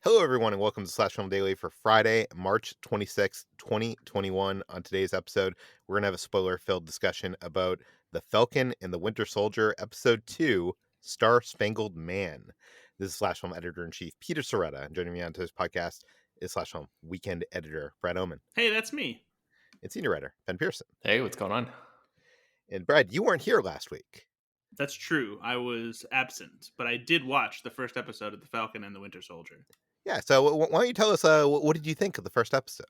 Hello, everyone, and welcome to Slash Film Daily for Friday, March 26th, 2021. On today's episode, we're going to have a spoiler filled discussion about The Falcon and the Winter Soldier, Episode 2, Star Spangled Man. This is Slash Film Editor in Chief Peter Soretta, and joining me on today's podcast is Slash Film Weekend Editor Brad Oman Hey, that's me. and Senior Writer Ben Pearson. Hey, what's going on? And Brad, you weren't here last week. That's true. I was absent, but I did watch the first episode of The Falcon and the Winter Soldier. Yeah, so why don't you tell us what did you think of the first episode?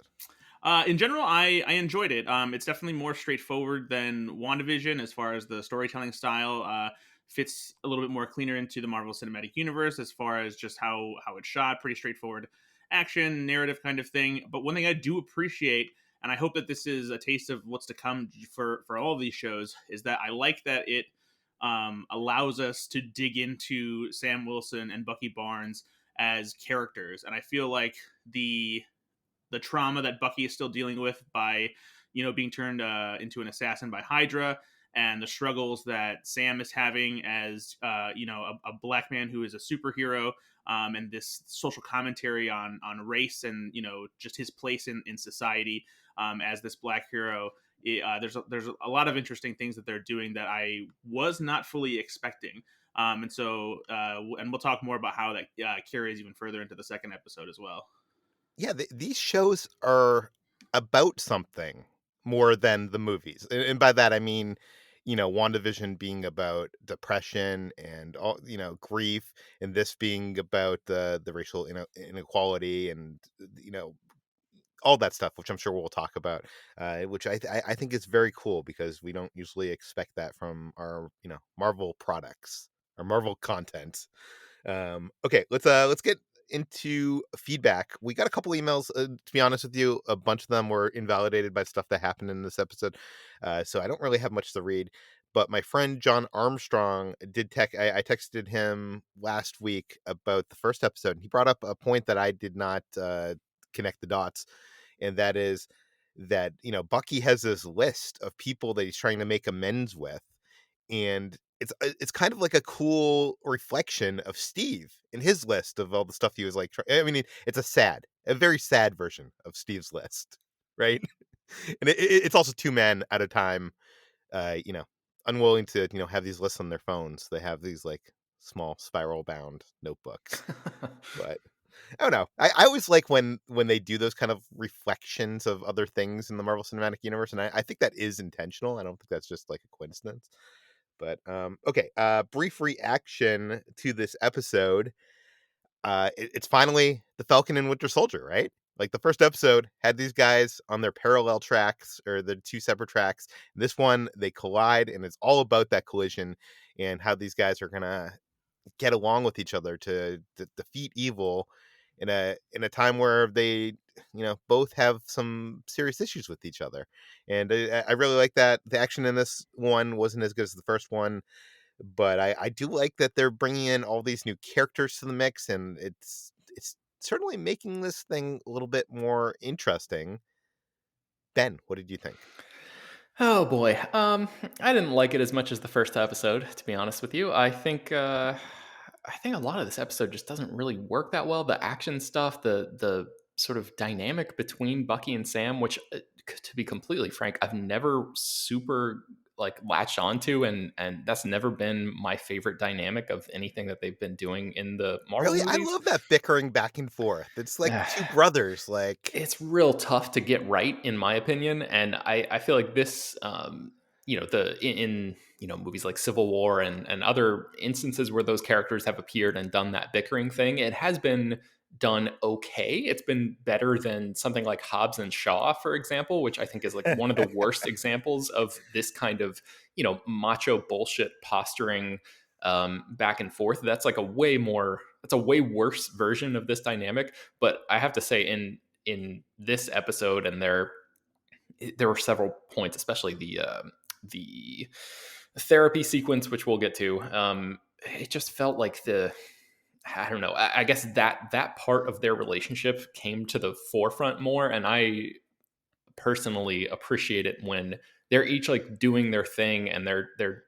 In general, I enjoyed it. It's definitely more straightforward than WandaVision as far as the storytelling style. Fits a little bit more cleaner into the Marvel Cinematic Universe as far as just how it's shot. Pretty straightforward action, narrative kind of thing. But one thing I do appreciate, and I hope that this is a taste of what's to come for all of these shows, is that I like that it allows us to dig into Sam Wilson and Bucky Barnes as characters, and I feel like the trauma that Bucky is still dealing with by, being turned into an assassin by Hydra, and the struggles that Sam is having as, a black man who is a superhero, and this social commentary on race and just his place in society as this black hero. There's a lot of interesting things that they're doing that I was not fully expecting. And we'll talk more about how that carries even further into the second episode as well. Yeah, these shows are about something more than the movies. And by that I mean, WandaVision being about depression and all, grief, and this being about the racial inequality and all that stuff, which I'm sure we'll talk about, which I think is very cool because we don't usually expect that from our Marvel products or Marvel content. Okay, let's get into feedback. We got a couple emails. To be honest with you, a bunch of them were invalidated by stuff that happened in this episode, so I don't really have much to read. But my friend John Armstrong did I texted him last week about the first episode, and he brought up a point that I did not connect the dots, and that is that Bucky has this list of people that he's trying to make amends with, and it's kind of like a cool reflection of Steve in his list of all the stuff he was like. I mean, it's a very sad version of Steve's list, right? And it's also two men at a time, uh, you know, unwilling to have these lists on their phones. They have these like small spiral bound notebooks, but I don't know. I always like when they do those kind of reflections of other things in the Marvel Cinematic Universe, and I think that is intentional. I don't think that's just like a coincidence. But okay, brief reaction to this episode. It's finally the Falcon and Winter Soldier, right? Like the first episode had these guys on their parallel tracks or the two separate tracks. This one they collide, and it's all about that collision and how these guys are gonna get along with each other to defeat evil in a time where they both have some serious issues with each other. And I really like that the action in this one wasn't as good as the first one, but I do like that they're bringing in all these new characters to the mix, and it's certainly making this thing a little bit more interesting. Ben, what did you think? Oh boy. I didn't like it as much as the first episode, to be honest with you. I think a lot of this episode just doesn't really work that well. The action stuff, the sort of dynamic between Bucky and Sam, which to be completely frank, I've never super like latched onto, and that's never been my favorite dynamic of anything that they've been doing in the Marvel Really, I movies. love that bickering back and forth. It's like two brothers, like. It's real tough to get right, in my opinion, and I feel like this, the in movies like Civil War and other instances where those characters have appeared and done that bickering thing, it has been done okay. It's been better than something like Hobbs and Shaw, for example, which I think is like one of the worst examples of this kind of macho bullshit posturing back and forth. That's a way worse version of this dynamic. But I have to say, in this episode, and there were several points, especially the therapy sequence, which we'll get to. It just felt like I don't know. I guess that part of their relationship came to the forefront more, and I personally appreciate it when they're each like doing their thing and they're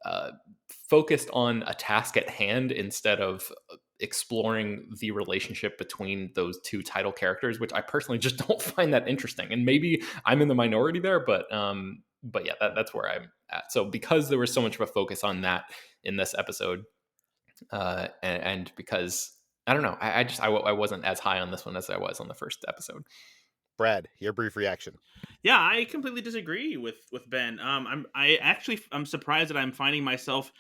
uh, focused on a task at hand instead of exploring the relationship between those two title characters, which I personally just don't find that interesting. And maybe I'm in the minority there, but yeah, that's where I'm at. So because there was so much of a focus on that in this episode, and because I don't know, I wasn't as high on this one as I was on the first episode. Brad, your brief reaction. Yeah, I completely disagree with Ben. I'm surprised that I'm finding myself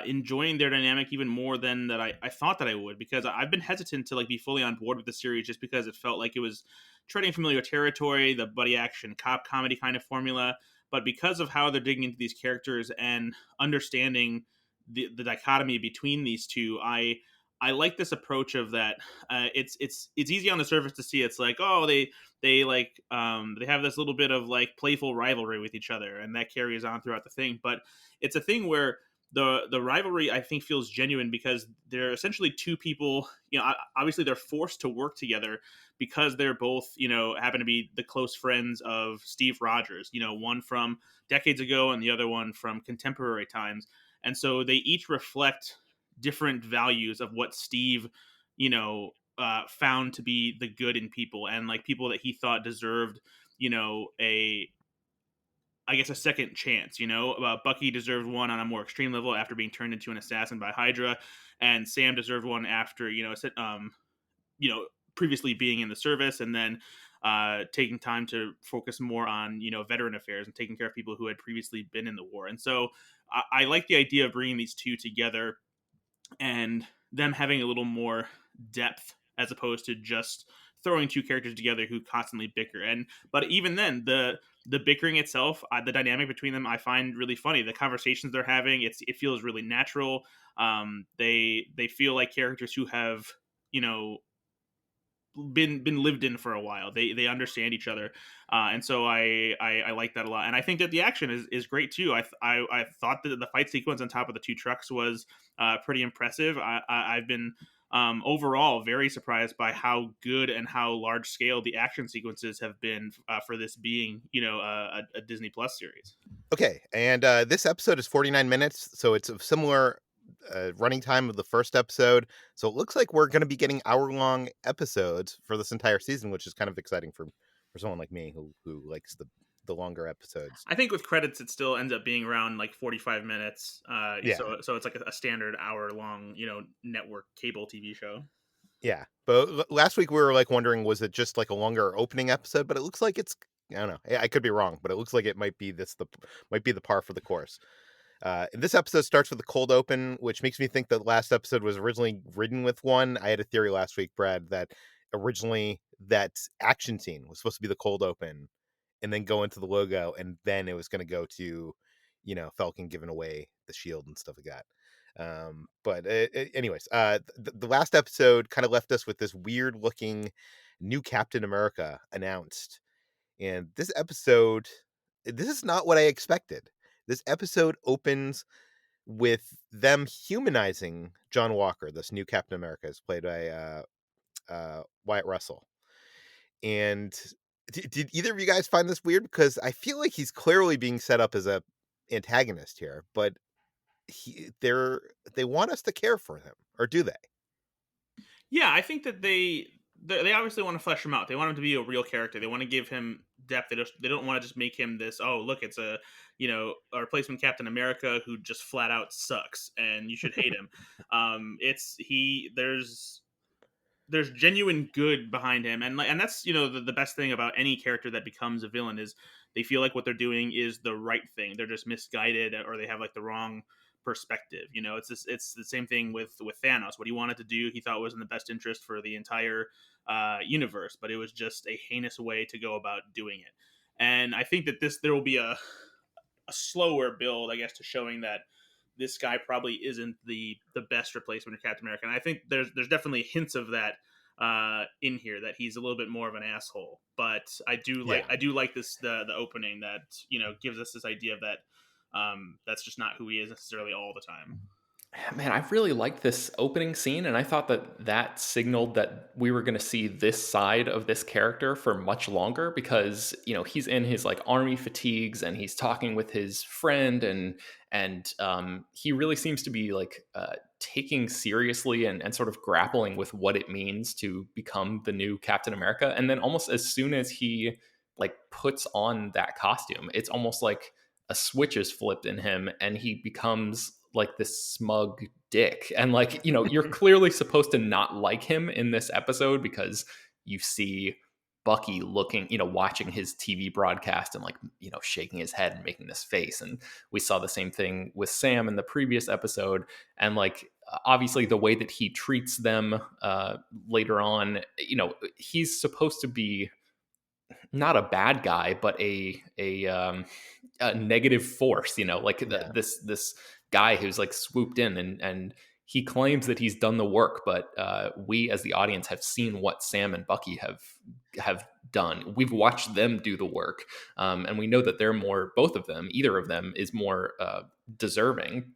enjoying their dynamic even more than that I thought that I would, because I've been hesitant to like be fully on board with the series just because it felt like it was treading familiar territory, the buddy action cop comedy kind of formula. But because of how they're digging into these characters and understanding the dichotomy between these two, I like this approach of that. It's easy on the surface to see. It's like, oh, they have this little bit of like playful rivalry with each other, and that carries on throughout the thing. But it's a thing where the rivalry, I think, feels genuine because they're essentially two people. Obviously they're forced to work together because they're both, happen to be the close friends of Steve Rogers. One from decades ago and the other one from contemporary times, and so they each reflect different values of what Steve, found to be the good in people, and like people that he thought deserved, a I guess a second chance. Bucky deserved one on a more extreme level after being turned into an assassin by Hydra, and Sam deserved one after you know previously being in the service, and then taking time to focus more on veteran affairs and taking care of people who had previously been in the war. And so I like the idea of bringing these two together and them having a little more depth as opposed to just throwing two characters together who constantly bicker. And but even then, the bickering itself, the dynamic between them, I find really funny. The conversations they're having, it feels really natural. They feel like characters who have you know been lived in for a while. They understand each other, and so I like that a lot. And I think that the action is great too. I thought that the fight sequence on top of the two trucks was pretty impressive. I've been overall very surprised by how good and how large scale the action sequences have been for this being a Disney Plus series. Okay, and this episode is 49 minutes, so it's a similar running time of the first episode. So it looks like we're going to be getting hour-long episodes for this entire season, which is kind of exciting for someone like me who likes the longer episodes. I think with credits, it still ends up being around like 45 minutes. Yeah. So it's like a standard hour long, network cable TV show. Yeah, but last week we were like wondering, was it just like a longer opening episode? But it looks like it's, I don't know, I could be wrong, but it looks like it might be the par for the course. This episode starts with a cold open, which makes me think that last episode was originally written with one. I had a theory last week, Brad, that originally that action scene was supposed to be the cold open and then go into the logo, and then it was going to go to, Falcon giving away the shield and stuff like that. But anyways, the last episode kind of left us with this weird looking new Captain America announced. And this is not what I expected. This episode opens with them humanizing John Walker, this new Captain America, is played by Wyatt Russell. And did either of you guys find this weird? Because I feel like he's clearly being set up as a antagonist here, but they want us to care for him, or do they? Yeah, I think that they obviously want to flesh him out. They want him to be a real character. They want to give him depth. They don't want to just make him this. Oh, look, it's a replacement Captain America who just flat out sucks and you should hate him. There's genuine good behind him, and that's the best thing about any character that becomes a villain is they feel like what they're doing is the right thing. They're just misguided or they have like the wrong perspective. It's the same thing with Thanos. What he wanted to do, he thought was in the best interest for the entire universe, but it was just a heinous way to go about doing it. And I think that there will be a slower build, I guess, to showing that this guy probably isn't the best replacement for Captain America. And I think there's definitely hints of that in here, that he's a little bit more of an asshole. But I do like this the opening that gives us this idea of that that's just not who he is necessarily all the time. Man, I really liked this opening scene, and I thought that signaled that we were going to see this side of this character for much longer, because he's in his like army fatigues and he's talking with his friend, and he really seems to be like taking seriously and sort of grappling with what it means to become the new Captain America. And then almost as soon as he like puts on that costume, it's almost like a switch is flipped in him and he becomes like this smug dick. And like, you know, you're clearly supposed to not like him in this episode because you see Bucky looking, you know, watching his TV broadcast and like, you know, shaking his head and making this face. And we saw the same thing with Sam in the previous episode. And like, obviously, the way that he treats them later on, you know, he's supposed to be not a bad guy, but a negative force. You know, like Yeah. this guy who's like swooped in and he claims that he's done the work, but we as the audience have seen what Sam and Bucky have done. We've watched them do the work, and we know that they're more. Both of them, either of them, is more deserving.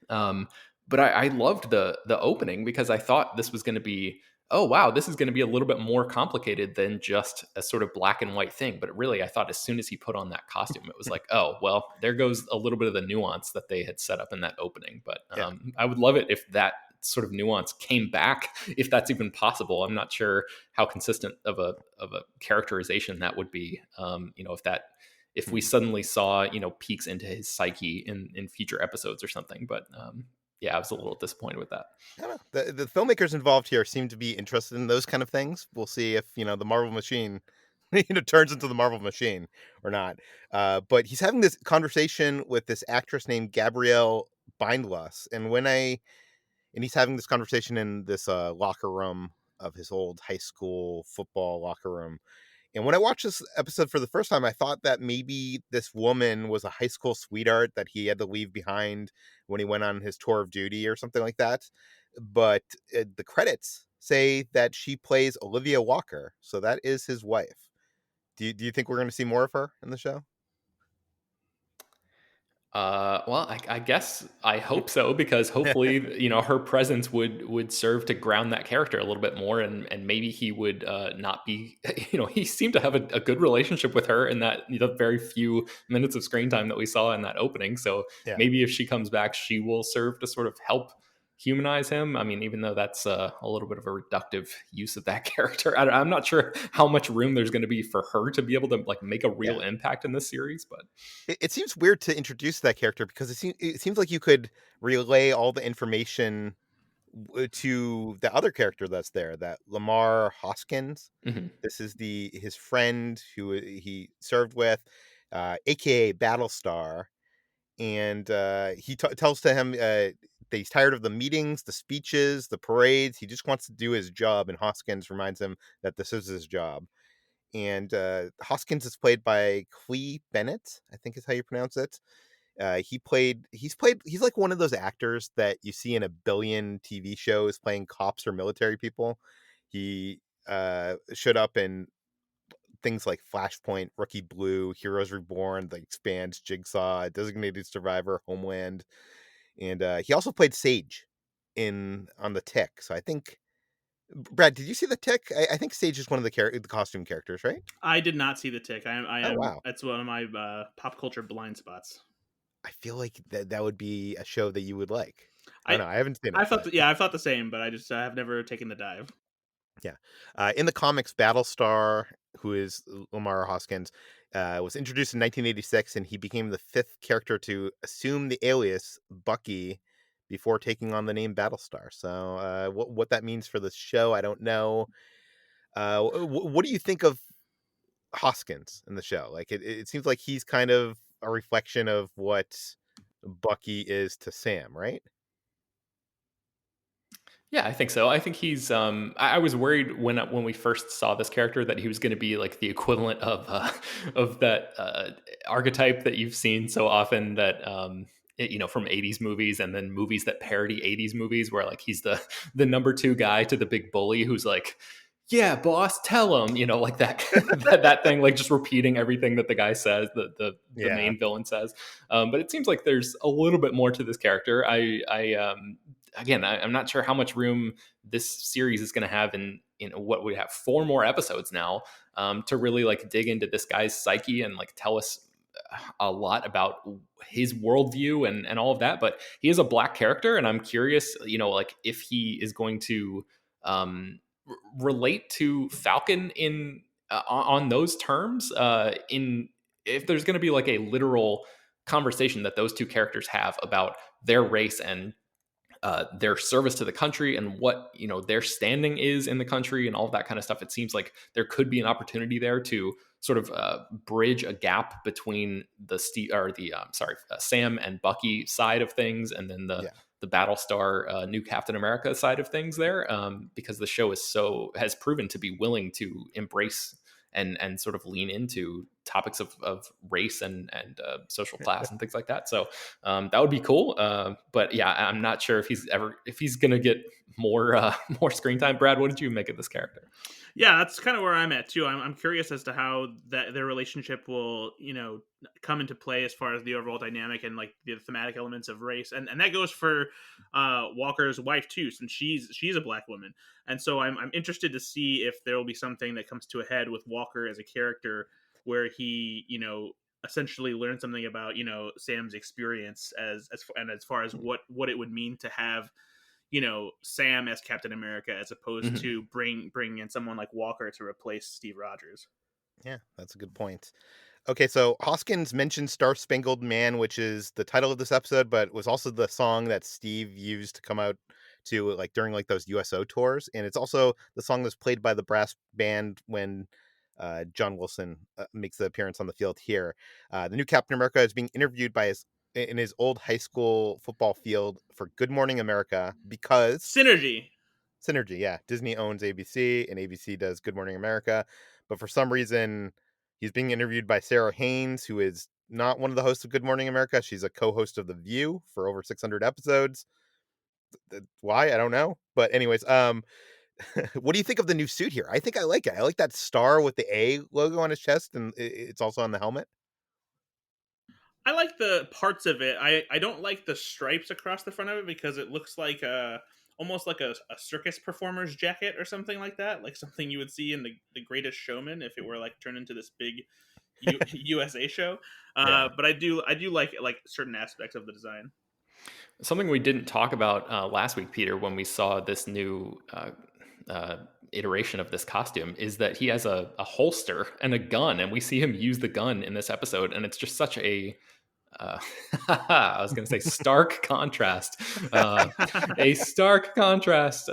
But I loved the opening because I thought this was going to be, oh wow, this is going to be a little bit more complicated than just a sort of black and white thing. But really, I thought as soon as he put on that costume, it was like, oh well, there goes a little bit of the nuance that they had set up in that opening. But Yeah. I would love it if that sort of nuance came back, if that's even possible. I'm not sure how consistent of a characterization that would be. You know, if we suddenly saw, you know, peeks into his psyche in future episodes or something. But yeah, I was a little disappointed with that. I don't know. The filmmakers involved here seem to be interested in those kind of things. We'll see if, you know, the Marvel machine turns into the Marvel machine or not. But he's having this conversation with this actress named Gabrielle Bindless, and he's having this conversation in this locker room of his old high school football locker room. And when I watched this episode for the first time, I thought that maybe this woman was a high school sweetheart that he had to leave behind when he went on his tour of duty or something like that. But the credits say that she plays Olivia Walker, so that is his wife. Do you think we're going to see more of her in the show? Well, I guess I hope so because hopefully, you know, her presence would serve to ground that character a little bit more, and maybe he would not be. You know, he seemed to have a good relationship with her in that, you know, very few minutes of screen time that we saw in that opening. So Yeah. maybe if she comes back, she will serve to sort of help humanize him. I mean, even though that's a little bit of a reductive use of that character, I'm not sure how much room there's going to be for her to be able to like make a real Yeah. impact in this series, but. It seems weird to introduce that character because it seems like you could relay all the information to the other character that's there, that Lamar Hoskins. Mhm. This is his friend who he served with, aka Battlestar, and he tells to him that he's tired of the meetings, the speeches, the parades. He just wants to do his job, and Hoskins reminds him that this is his job. And Hoskins is played by Clee Bennett, I think is how you pronounce it. He's like one of those actors that you see in a billion TV shows playing cops or military people. He showed up in things like Flashpoint, Rookie Blue, Heroes Reborn, The Expanse, Jigsaw, Designated Survivor, Homeland, and he also played Sage on the Tick. So I think, Brad, did you see the Tick? I think Sage is one of the costume characters, right? I did not see the Tick. I Oh am. wow. That's one of my pop culture blind spots. I feel like that would be a show that you would like. I I don't know. I haven't seen I it, thought but that, yeah, I thought the same, but I just have never taken the dive. yeah. In the comics, Battlestar, who is Lamar Hoskins, was introduced in 1986, and he became the fifth character to assume the alias Bucky before taking on the name Battlestar. So, what that means for the show, I don't know. What do you think of Hoskins in the show? Like, it seems like he's kind of a reflection of what Bucky is to Sam, right? Yeah, I think so. I think he's. I was worried when we first saw this character that he was going to be like the equivalent of of that archetype that you've seen so often that you know, from '80s movies and then movies that parody '80s movies, where like he's the number two guy to the big bully who's like, yeah, boss, tell him, you know, like that that thing, like just repeating everything that the guy says, the Yeah. main villain says. But it seems like there's a little bit more to this character. Again, I'm not sure how much room this series is going to have in what we have 4 more episodes now to really like dig into this guy's psyche and like tell us a lot about his worldview and all of that. But he is a black character, and I'm curious, like if he is going to relate to Falcon in on those terms. In If there's going to be like a literal conversation that those two characters have about their race and their service to the country and what their standing is in the country and all of that kind of stuff. It seems like there could be an opportunity there to sort of bridge a gap between the Sam and Bucky side of things, and then Yeah. the Battlestar new Captain America side of things there, because the show has proven to be willing to embrace and sort of lean into topics of race and social class and things like that. So that would be cool. But yeah, I'm not sure if he's gonna get more more screen time. Brad, what did you make of this character? Yeah, that's kind of where I'm at too. I'm curious as to how that their relationship will, come into play as far as the overall dynamic and like the thematic elements of race, and that goes for Walker's wife too, since she's a black woman, and so I'm interested to see if there will be something that comes to a head with Walker as a character where he, essentially learn something about Sam's experience as far as what it would mean to have Sam as Captain America as opposed Mhm. to bring in someone like Walker to replace Steve Rogers. Yeah, that's a good point. Okay, so Hoskins mentioned Star Spangled Man, which is the title of this episode, but was also the song that Steve used to come out to like during like those USO tours, and it's also the song that's played by the brass band when John Wilson makes the appearance on the field here. The new Captain America is being interviewed by his old high school football field for Good Morning America because Synergy. Synergy, yeah. Disney owns ABC and ABC does Good Morning America. But for some reason, he's being interviewed by Sarah Haynes, who is not one of the hosts of Good Morning America. She's a co-host of The View for over 600 episodes. Why? I don't know. But anyways, what do you think of the new suit here? I think I like it. I like that star with the A logo on his chest, and it's also on the helmet. I like the parts of it. I don't like the stripes across the front of it because it looks like almost like a circus performer's jacket or something like that, like something you would see in the Greatest Showman if it were like turned into this big USA show. Yeah. But I do like certain aspects of the design. Something we didn't talk about last week, Peter, when we saw this new uh, iteration of this costume, is that he has a holster and a gun, and we see him use the gun in this episode, and it's just such a uh, I was going to say stark contrast, a stark contrast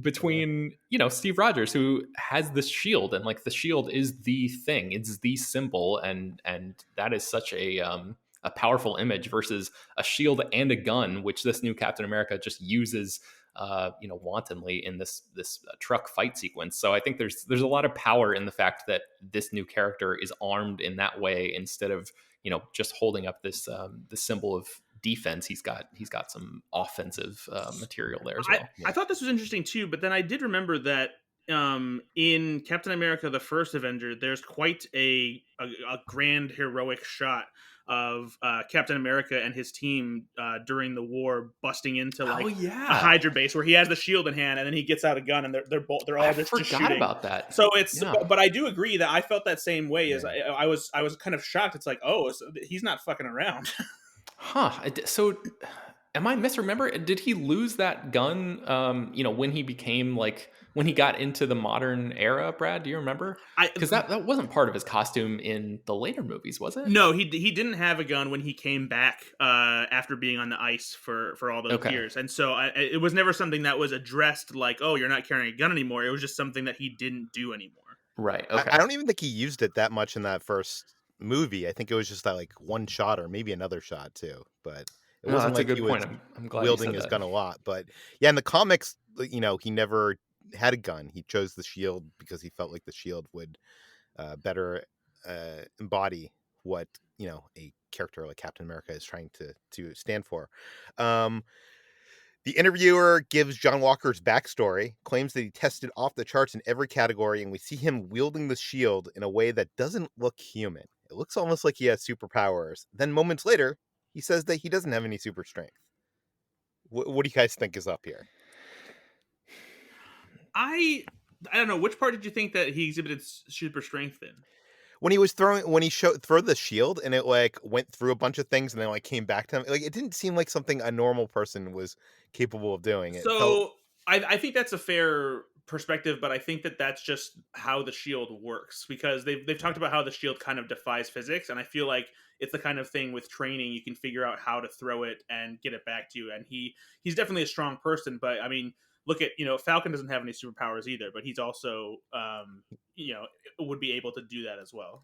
between Steve Rogers, who has this shield, and like the shield is the thing, it's the symbol, and that is such a powerful image versus a shield and a gun, which this new Captain America just uses wantonly in this truck fight sequence. So I think there's a lot of power in the fact that this new character is armed in that way instead of just holding up this symbol of defense. He's got some offensive material there as well. I thought this was interesting too, but then I did remember that in Captain America: The First Avenger, there's quite a grand heroic shot of Captain America and his team during the war busting into like Oh a yeah, Hydra base where he has the shield in hand and then he gets out a gun and they're all I just forgot shooting. about that. So it's Yeah. but I do agree that I felt that same way as Yeah. I was kind of shocked. It's like, oh, so he's not fucking around. Huh. So, am I misremember? Did he lose that gun? When he became like when he got into the modern era, Brad? Do you remember? I Because that wasn't part of his costume in the later movies, was it? No, he didn't have a gun when he came back after being on the ice for all those Okay. years, and so it was never something that was addressed like, oh, you're not carrying a gun anymore. It was just something that he didn't do anymore. Right. I Okay. don't even think he used it that much in that first movie. I think it was just that like one shot or maybe another shot too. But it No, wasn't that's a like he good point. was I'm glad you wielding said his that. gun a lot. But yeah, in the comics, he never had a gun. He chose the shield because he felt like the shield would better embody what a character like Captain America is trying to stand for. Um, the interviewer gives John Walker's backstory, claims that he tested off the charts in every category, and we see him wielding the shield in a way that doesn't look human. It looks almost like he has superpowers. Then moments later, he says that he doesn't have any super strength. What do you guys think is up here? I don't know, which part did you think that he exhibited super strength in? when he was throwing when he showed throw the shield and it, like, went through a bunch of things and then, like, came back to him, like, it didn't seem like something a normal person was capable of doing. It felt So I think that's a fair perspective, but I think that that's just how the shield works because they've talked about how the shield kind of defies physics, and I feel like it's the kind of thing with training you can figure out how to throw it and get it back to you. And he's definitely a strong person, but I mean, look at Falcon doesn't have any superpowers either, but he's also would be able to do that as well.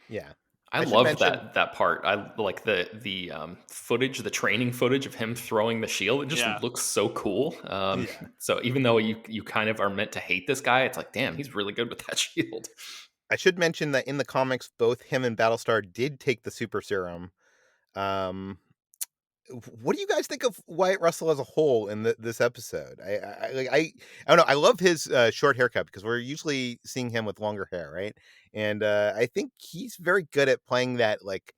yeah. I I should love mention that part. I like the footage, the training footage of him throwing the shield. It just Yeah. looks so cool. yeah. So even though you kind of are meant to hate this guy, it's like, damn, he's really good with that shield. I should mention that in the comics, both him and Battlestar did take the super serum. Um, what do you guys think of Wyatt Russell as a whole in this episode? I don't know. I love his short haircut because we're usually seeing him with longer hair, right? And I think he's very good at playing that, like,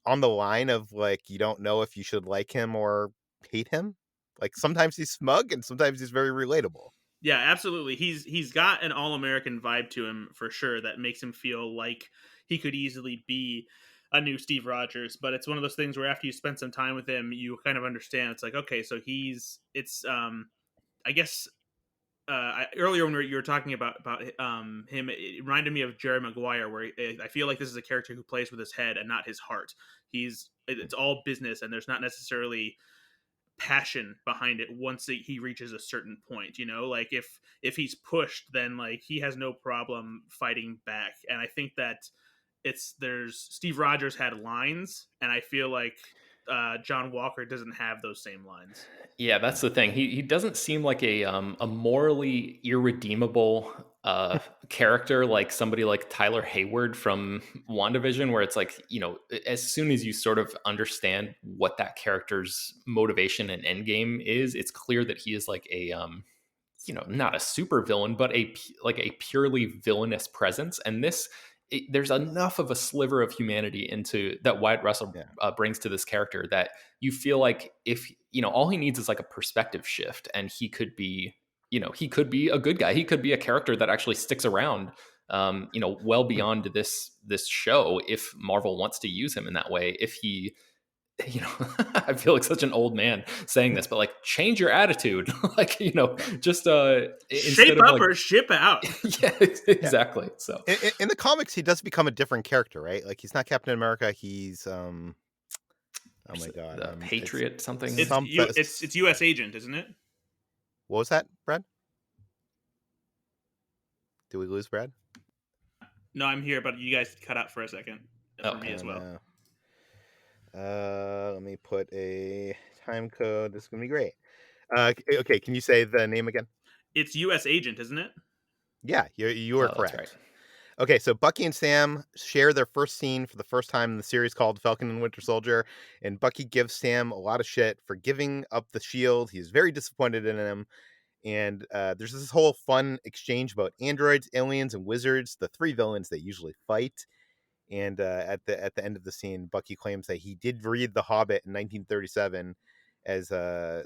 on the line of, like, you don't know if you should like him or hate him. Like, sometimes he's smug and sometimes he's very relatable. Yeah, absolutely. He's got an all-American vibe to him for sure that makes him feel like he could easily be a new Steve Rogers, but it's one of those things where after you spend some time with him, you kind of understand it's like, okay, so it's I guess earlier when you were talking about him, it reminded me of Jerry Maguire, where I feel like this is a character who plays with his head and not his heart. It's all business, and there's not necessarily passion behind it once he reaches a certain point. Like if he's pushed, then like he has no problem fighting back. And I think that there's Steve Rogers had lines, and I feel like John Walker doesn't have those same lines. Yeah, that's the thing. He doesn't seem like a morally irredeemable character like somebody like Tyler Hayward from WandaVision, where it's like, as soon as you sort of understand what that character's motivation and end game is, it's clear that he is like a not a super villain, but like a purely villainous presence. And there's enough of a sliver of humanity into that Wyatt Russell Yeah. brings to this character that you feel like if all he needs is like a perspective shift, and he could be a good guy. He could be a character that actually sticks around, well beyond this show if Marvel wants to use him in that way. If he I feel like such an old man saying this, but like change your attitude. Like, just instead Shape of up like or ship out. yeah, Yeah. exactly. So In the comics, he does become a different character, right? Like, he's not Captain America. He's oh my god, the it's Patriot something. It's some you. It's U.S. agent, isn't it? what was that, Brad? Did we lose Brad? No, I'm here, but you guys cut out for a second for me Okay. as well. Let me put a time code. This is gonna be great. Okay, can you say the name again? It's U.S. agent, isn't it? Yeah, you are Oh, that's correct. right. Okay, so Bucky and Sam share their first scene for the first time in the series called Falcon and Winter Soldier, and Bucky gives Sam a lot of shit for giving up the shield. He's very disappointed in him, and there's this whole fun exchange about androids, aliens, and wizards, the three villains they usually fight. And at the end of the scene, Bucky claims that he did read The Hobbit in 1937. As I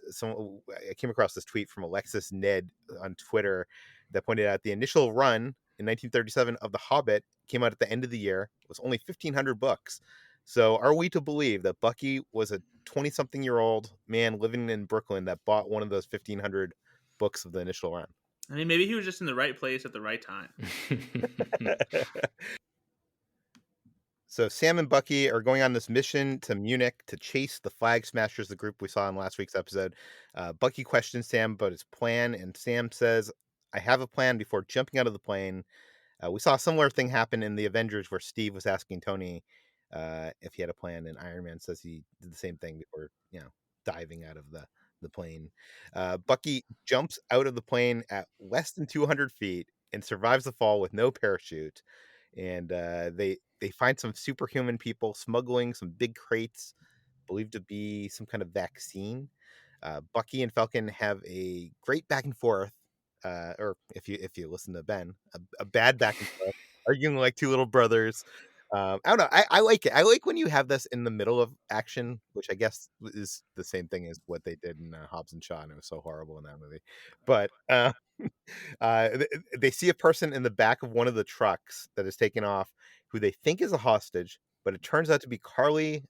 came across this tweet from Alexis Ned on Twitter that pointed out the initial run in 1937 of The Hobbit came out at the end of the year. It was only 1,500 books. So are we to believe that Bucky was a 20-something-year-old man living in Brooklyn that bought one of those 1,500 books of the initial run? I mean, maybe he was just in the right place at the right time. So Sam and Bucky are going on this mission to Munich to chase the Flag Smashers, the group we saw in last week's episode. Bucky questions Sam about his plan, and Sam says, "I have a plan," before jumping out of the plane. We saw a similar thing happen in the Avengers where Steve was asking Tony if he had a plan, and Iron Man says he did the same thing before, diving out of the plane. Bucky jumps out of the plane at less than 200 feet and survives the fall with no parachute. And they find some superhuman people smuggling some big crates believed to be some kind of vaccine. Bucky and Falcon have a great back and forth, or if you listen to Ben, a bad back and forth, arguing like two little brothers I don't know. I like it. I like when you have this in the middle of action, which I guess is the same thing as what they did in Hobbs and Shaw, and it was so horrible in that movie. But they see a person in the back of one of the trucks that is taken off, who they think is a hostage, but it turns out to be Carly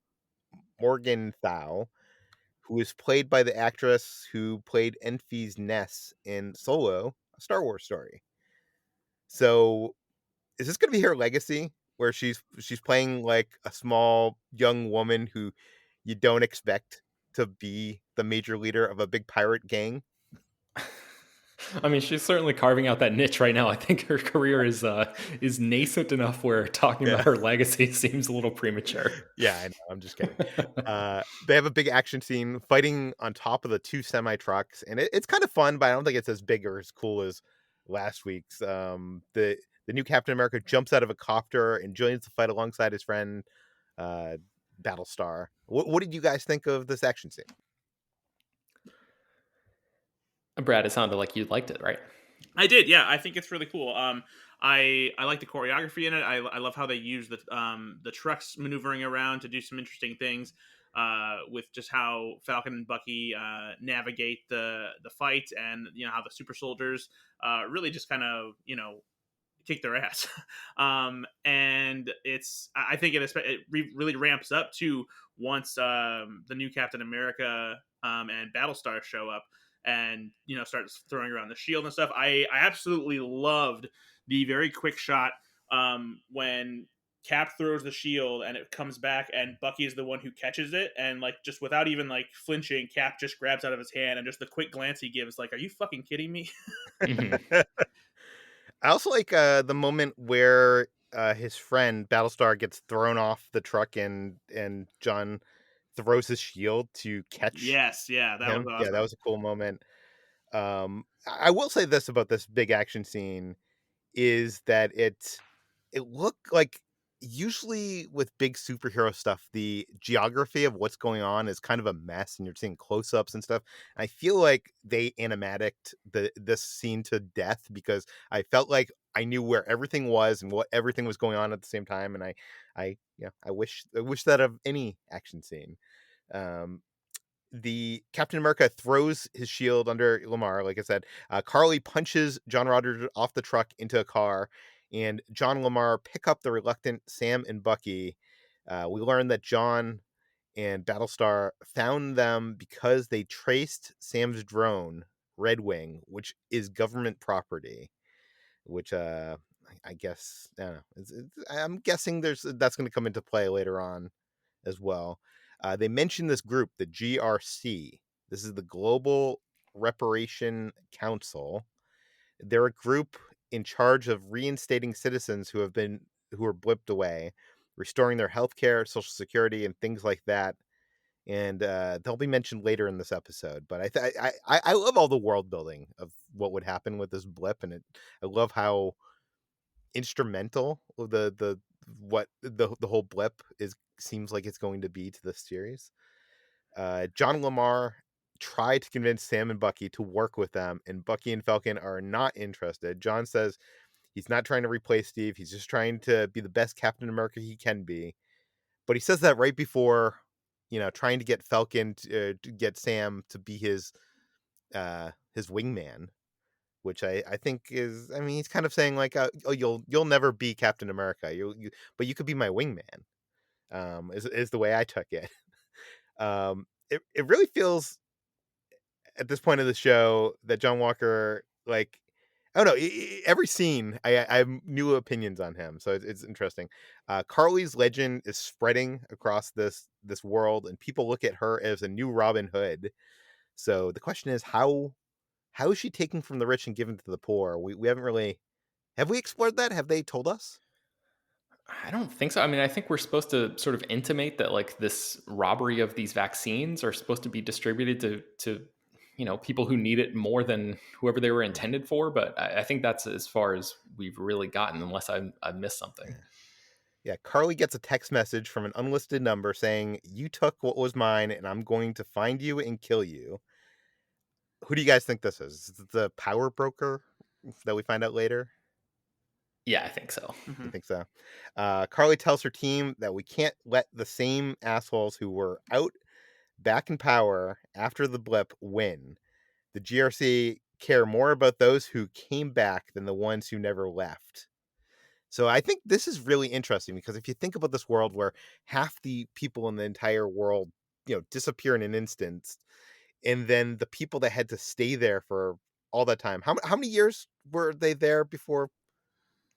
Morgenthau, who is played by the actress who played Enfys Nest in Solo, a Star Wars story. So is this gonna be her legacy where she's playing like a small young woman who you don't expect to be the major leader of a big pirate gang? I mean, she's certainly carving out that niche right now. I think her career is nascent enough where talking about Yeah. her legacy seems a little premature. Yeah, I know, I'm just kidding. They have a big action scene fighting on top of the 2 semi trucks, and it's kind of fun, but I don't think it's as big or as cool as last week's. The new Captain America jumps out of a copter and joins the fight alongside his friend, uh, Battlestar. What did you guys think of this action scene? Brad, it sounded like you liked it, right? I did, yeah. I think it's really cool. I like the choreography in it. I love how they use the trucks maneuvering around to do some interesting things. With just how Falcon and Bucky navigate the fight, and how the super soldiers really just kind of kick their ass. And I think it really ramps up to once the new Captain America and Battlestar show up, and starts throwing around the shield and stuff. I absolutely loved the very quick shot when Cap throws the shield and it comes back, and Bucky is the one who catches it, and like just without even like flinching, Cap just grabs out of his hand, and just the quick glance he gives, like, "Are you fucking kidding me?" Hmm. I also like, the moment where, his friend Battlestar gets thrown off the truck and John throws his shield to catch Yes, yeah, that was him. Yeah, that awesome. was a cool moment. I will say this about this big action scene is that it looked like usually with big superhero stuff, the geography of what's going on is kind of a mess, and you're seeing close-ups and stuff. I feel like they animaticked this scene to death because I felt like I knew where everything was and what everything was going on at the same time, and I wish that of any action scene. Um, the Captain America throws his shield under Lamar, like I said. Carly punches John Roderick off the truck into a car, and John and Lamar pick up the reluctant Sam and Bucky. We learn that John and Battlestar found them because they traced Sam's drone, Red Wing, which is government property. Which I guess I don't know. I'm guessing that's going to come into play later on as well. They mentioned this group, the GRC. This is the Global Reparation Council. They're a group in charge of reinstating citizens who were blipped away, restoring their health care, social security, and things like that. And they'll be mentioned later in this episode. But I love all the world building of what would happen with this blip, and I love how instrumental the whole blip is seems like it's going to be to this series. John Lamar tried to convince Sam and Bucky to work with them, and Bucky and Falcon are not interested. John says he's not trying to replace Steve, he's just trying to be the best Captain America he can be. But he says that right before, trying to get Falcon to get Sam to be his wingman, which I think is, I mean, he's kind of saying like, "Oh, you'll never be Captain America. But you could be my wingman." Is the way I took it. It really feels at this point of the show that John Walker, like, I don't know, every scene I have new opinions on him, so it's interesting. Carly's legend is spreading across this world, and people look at her as a new Robin Hood. So the question is, how is she taking from the rich and giving to the poor? We haven't really, have we explored that? Have they told us? I don't think so. I mean, I think we're supposed to sort of intimate that like this robbery of these vaccines are supposed to be distributed to people who need it more than whoever they were intended for. But I think that's as far as we've really gotten, unless I missed something. Yeah, Carly gets a text message from an unlisted number saying, "You took what was mine, and I'm going to find you and kill you." Who do you guys think this is? Is it the power broker that we find out later? Yeah, I think so. You Hmm. think so? Carly tells her team that we can't let the same assholes who were out back in power after the blip win. The GRC care more about those who came back than the ones who never left. So I think this is really interesting because if you think about this world where half the people in the entire world, disappear in an instant, and then the people that had to stay there for all that time, how many years were they there before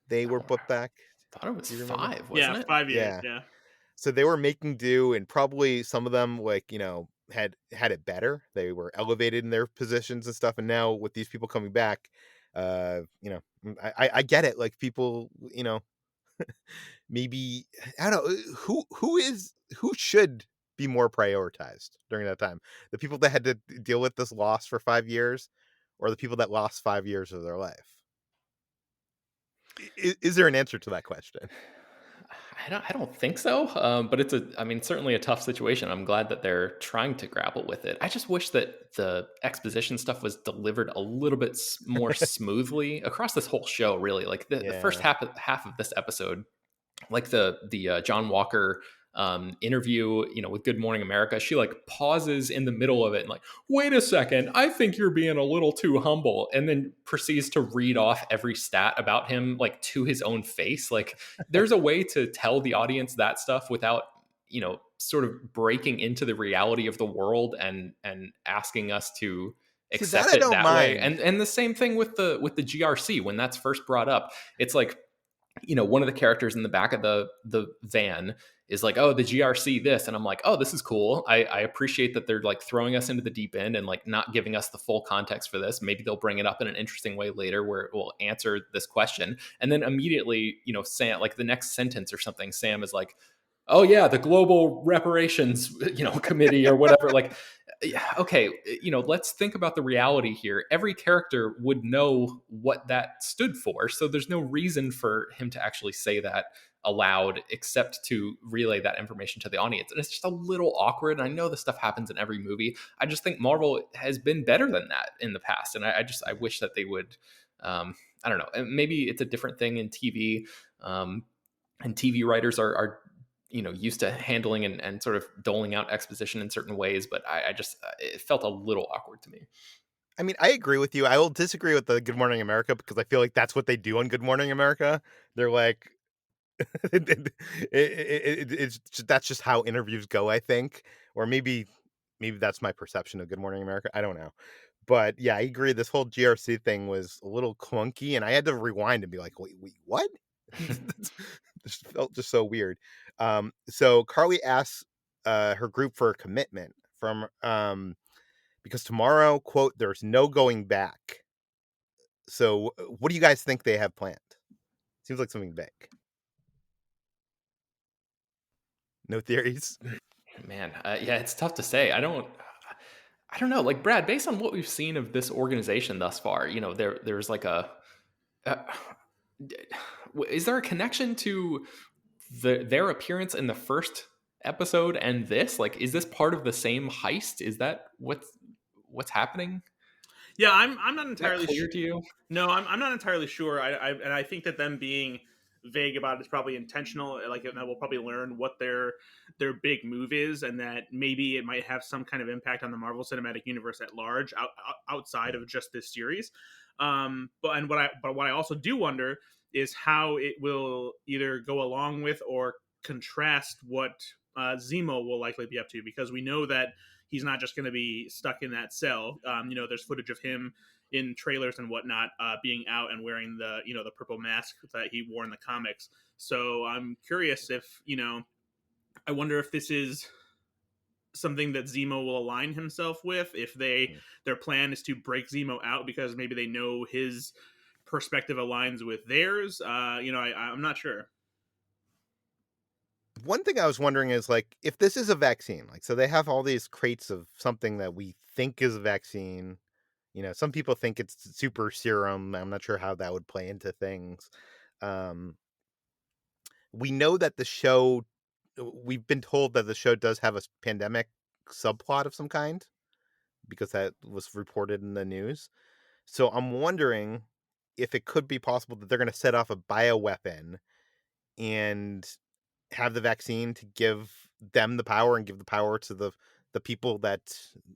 they were Oh, put back? thought it was Do you remember? 5, Yeah, wasn't it? 5 years. Yeah. Yeah. So they were making do, and probably some of them, like, had it better. They were elevated in their positions and stuff. And now with these people coming back, I get it. Like people, maybe I don't know who should be more prioritized during that time. The people that had to deal with this loss for 5 years, or the people that lost 5 years of their life. Is there an answer to that question? I don't think so. But I mean, certainly a tough situation. I'm glad that they're trying to grapple with it. I just wish that the exposition stuff was delivered a little bit more smoothly across this whole show. Really, like the first Yeah. half of this episode, like the John Walker interview, with Good Morning America, she like pauses in the middle of it and like, wait a second, I think you're being a little too humble, and then proceeds to read off every stat about him like to his own face. Like, there's a way to tell the audience that stuff without sort of breaking into the reality of the world and asking us to See, that accept I it don't that way. mind. And the same thing with the GRC when that's first brought up. It's like, one of the characters in the back of the van is like, oh, the GRC this, and I'm like, oh, this is cool. I appreciate that they're like throwing us into the deep end and like not giving us the full context for this. Maybe they'll bring it up in an interesting way later where it will answer this question. And then immediately, Sam, like the next sentence or something, Sam is like, oh yeah, the global reparations committee or whatever. Like, yeah, okay, let's think about the reality here. Every character would know what that stood for, so there's no reason for him to actually say that aloud except to relay that information to the audience. And it's just a little awkward. And I know this stuff happens in every movie. I just think Marvel has been better than that in the past, and I wish that they would. I don't know. And maybe it's a different thing in TV. And TV writers are used to handling and sort of doling out exposition in certain ways, but I just it felt a little awkward to me. I mean, I agree with you. I will disagree with the Good Morning America because I feel like that's what they do on Good Morning America. They're like, that's just how interviews go. I think, or maybe that's my perception of Good Morning America. I don't know, but yeah, I agree. This whole GRC thing was a little clunky, and I had to rewind and be like, wait, what? This felt just so weird. So Carly asks her group for a commitment from because tomorrow, quote, there's no going back. So, what do you guys think they have planned? Seems like something big. No theories? Man, yeah, it's tough to say. I don't know. Like, Brad, based on what we've seen of this organization thus far, there's like uh, is there a connection to their appearance in the first episode and this? Like, is this part of the same heist? Is that what's happening? Yeah, I'm not Is that entirely clear sure. to you? No, I'm not entirely sure. And I think that them being vague about it is probably intentional. Like, and we'll probably learn what their big move is, and that maybe it might have some kind of impact on the Marvel Cinematic Universe at large, outside of just this series. But what I also do wonder is how it will either go along with or contrast what Zemo will likely be up to, because we know that he's not just going to be stuck in that cell. There's footage of him in trailers and whatnot, being out and wearing the purple mask that he wore in the comics. So I'm curious if I wonder if this is something that Zemo will align himself with. If Mm. their plan is to break Zemo out because maybe they know his perspective aligns with theirs. I'm not sure. One thing I was wondering is like if this is a vaccine, like so they have all these crates of something that we think is a vaccine. Some people think it's super serum. I'm not sure how that would play into things. Um, we know that we've been told that the show does have a pandemic subplot of some kind because that was reported in the news. So I'm wondering if it could be possible that they're going to set off a bioweapon and have the vaccine to give them the power and give the power to the people that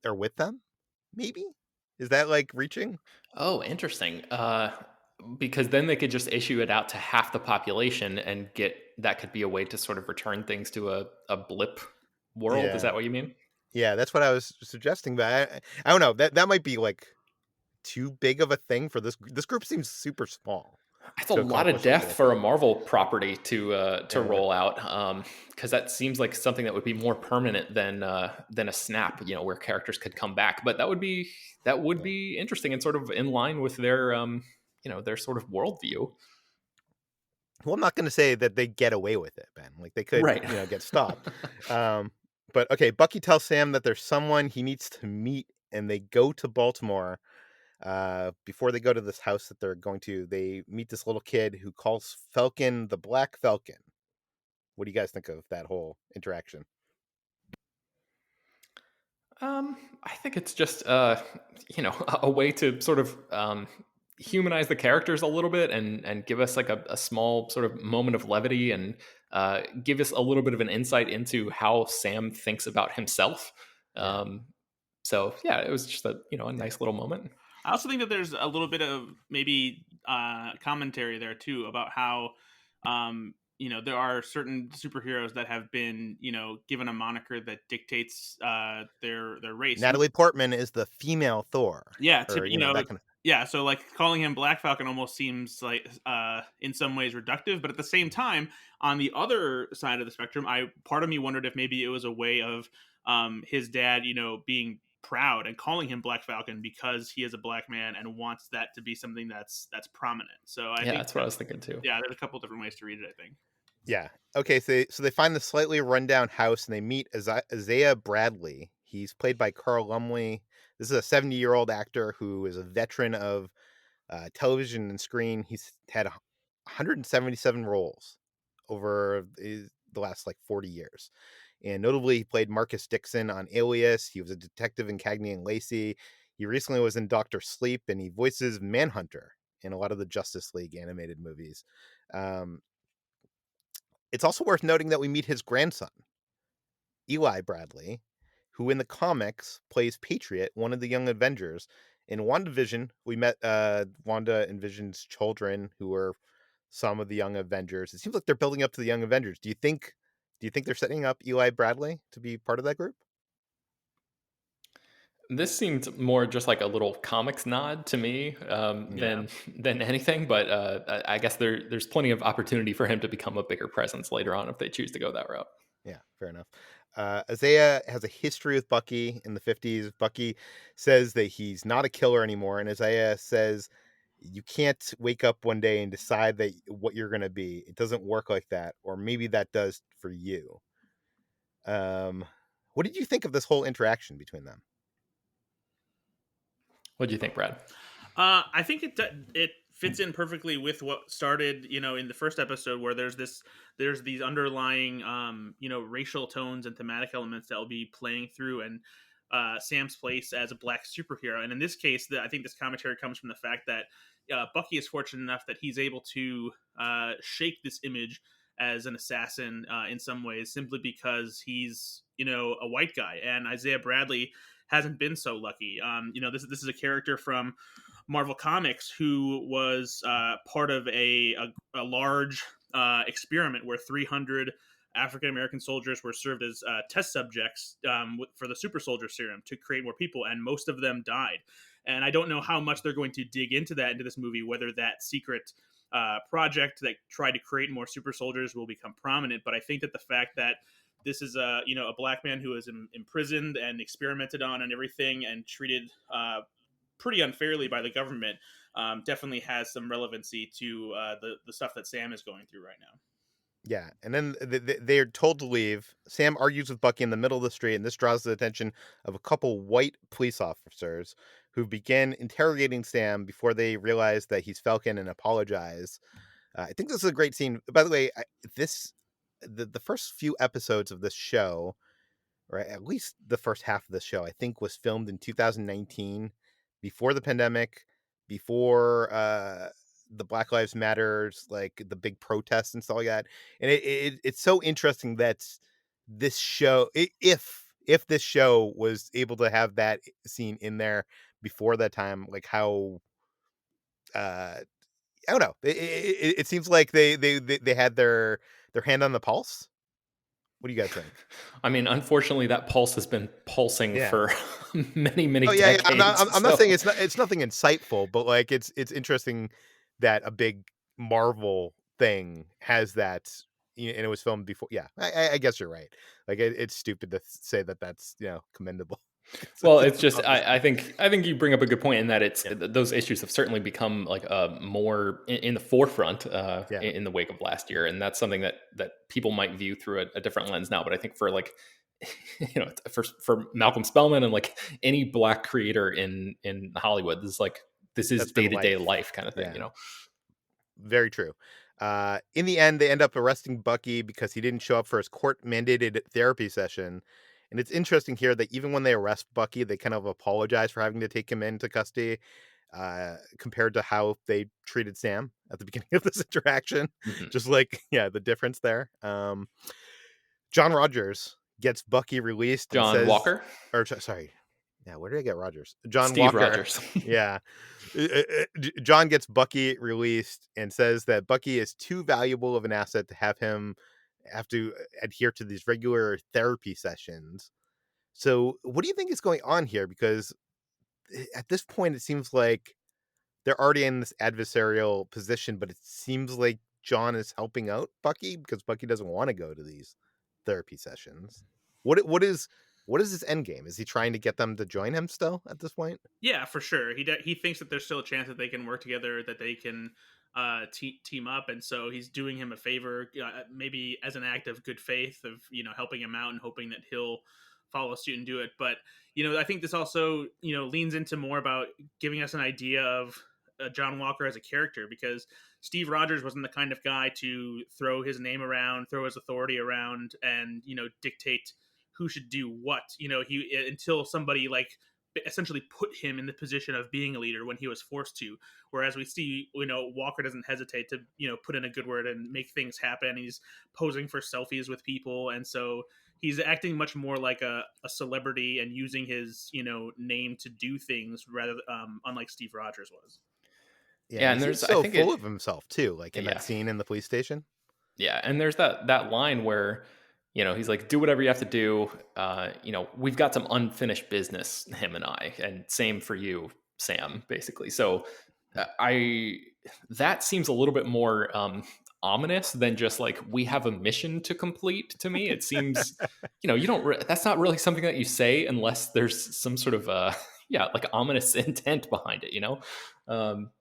are with them. Maybe is that like reaching? Oh, interesting. Because then they could just issue it out to half the population and get that could be a way to sort of return things to a blip world. Is Yeah, that what you mean? yeah, that's what I was suggesting. But I don't know, that might be like too big of a thing for this group. Seems super small That's a to lot of accomplish something depth like for a that. Marvel property to Yeah, roll out, because that seems like something that would be more permanent than a snap, where characters could come back. But that would yeah. be interesting and sort of in line with their sort of worldview. Well, I'm not going to say that they get away with it, Ben. Like they could, Right. get stopped. Um, but okay, Bucky tells Sam that there's someone he needs to meet, and they go to Baltimore. Before they go to this house that they're going to, they meet this little kid who calls Falcon the Black Falcon. What do you guys think of that whole interaction? I think it's just a way to sort of humanize the characters a little bit and give us like a small sort of moment of levity and give us a little bit of an insight into how Sam thinks about himself. Yeah, So yeah, it was just a yeah, nice little moment. I also think that there's a little bit of maybe commentary there too about how there are certain superheroes that have been given a moniker that dictates their race. Natalie Portman is the female Thor, Yeah, or that kind of. yeah, so like calling him Black Falcon almost seems like in some ways reductive, but at the same time, on the other side of the spectrum, I part of me wondered if maybe it was a way of his dad, being proud and calling him Black Falcon because he is a black man and wants that to be something that's prominent. So I Yeah, think that's what I was thinking too. yeah, there's a couple different ways to read it, I think. Yeah. Okay. So they find the slightly rundown house and they meet Isaiah Bradley. He's played by Carl Lumley. This is a 70-year-old actor who is a veteran of television and screen. He's had 177 roles over the last like 40 years. And notably, he played Marcus Dixon on Alias. He was a detective in Cagney and Lacey. He recently was in Doctor Sleep, and he voices Manhunter in a lot of the Justice League animated movies. Um, it's also worth noting that we meet his grandson, Eli Bradley, who in the comics plays Patriot, one of the Young Avengers. In WandaVision, we met Wanda and Vision's children, who are some of the Young Avengers. It seems like they're building up to the Young Avengers. Do you think they're setting up Eli Bradley to be part of that group? This seemed more just like a little comics nod to me, Yeah. than anything. But I guess there's plenty of opportunity for him to become a bigger presence later on if they choose to go that route. Yeah, fair enough. Isaiah has a history with Bucky in the 50s. Bucky says that he's not a killer anymore, and Isaiah says you can't wake up one day and decide that what you're going to be. It doesn't work like that, or maybe that does for you. Um, what did you think of this whole interaction between them? What do you think, Brad? I think it fits in perfectly with what started, in the first episode, where there's these underlying, racial tones and thematic elements that will be playing through, and Sam's place as a black superhero. And in this case, I think this commentary comes from the fact that Bucky is fortunate enough that he's able to shake this image as an assassin in some ways, simply because he's a white guy, and Isaiah Bradley hasn't been so lucky. This is a character from Marvel Comics who was part of a large experiment where 300 African American soldiers were served as test subjects for the super soldier serum to create more people, and most of them died. And I don't know how much they're going to dig into this movie, whether that secret project that tried to create more super soldiers will become prominent. But I think that the fact that this is a black man who was imprisoned and experimented on and everything and treated pretty unfairly by the government definitely has some relevancy to the stuff that Sam is going through right now. Yeah, and then they're told to leave. Sam argues with Bucky in the middle of the street, and this draws the attention of a couple white police officers who begin interrogating Sam before they realize that he's Falcon and apologize. I think this is a great scene. By the way, the first few episodes of this show, or at least the first half of the show, I think was filmed in 2019, before the pandemic, before the Black Lives Matters, like the big protests and stuff like that. And it's so interesting that this show, if this show was able to have that scene in there before that time, like how uh I don't know. It seems like they had their hand on the pulse. What do you guys think? I mean, unfortunately, that pulse has been pulsing Yeah. for many, many Oh, yeah, yeah, decades. I'm not saying So, it's nothing insightful, but, like, it's interesting that a big Marvel thing has that, and it was filmed before. Yeah, I guess you're right. Like, it's stupid to say that that's, commendable. well, It's it's just obviously I think you bring up a good point in that it's yeah, those issues have certainly become like more in the forefront yeah, in the wake of last year, and that's something that people might view through a different lens now. But I think for like for Malcolm Spellman and like any black creator in Hollywood, this is that's been day to day life. life kind of thing, Yeah. Very true. In the end, they end up arresting Bucky because he didn't show up for his court-mandated therapy session. And it's interesting here that even when they arrest Bucky, they kind of apologize for having to take him into custody, compared to how they treated Sam at the beginning of this interaction. Mhm. Just like, yeah, the difference there. John Rogers gets Bucky released and John says, Walker, or sorry, yeah, where did I get Rogers? John Steve Walker. Rogers. Yeah. John gets Bucky released and says that Bucky is too valuable of an asset to have him have to adhere to these regular therapy sessions. So, what do you think is going on here? Because at this point, it seems like they're already in this adversarial position, but it seems like John is helping out Bucky because Bucky doesn't want to go to these therapy sessions. What is his end game? Is he trying to get them to join him still at this point? Yeah, for sure. He thinks that there's still a chance that they can work together, that they can team up, and so he's doing him a favor, maybe as an act of good faith of helping him out and hoping that he'll follow suit and do it. But I think this also leans into more about giving us an idea of John Walker as a character, because Steve Rogers wasn't the kind of guy to throw his name around, throw his authority around, and dictate who should do what. He until somebody like essentially put him in the position of being a leader when he was forced to. Whereas we see, Walker doesn't hesitate to, put in a good word and make things happen. He's posing for selfies with people. And so he's acting much more like a celebrity and using his, name to do things rather, unlike Steve Rogers was. Yeah, Yeah, and he and seems there's I so think full it of himself too, like in that yeah. scene in the police station. Yeah, and there's that line where he's like, "Do whatever you have to do." We've got some unfinished business, him and I, and same for you, Sam. Basically, so I that seems a little bit more ominous than just like we have a mission to complete. To me, it seems you don't. That's not really something that you say unless there's some sort of yeah, like ominous intent behind it.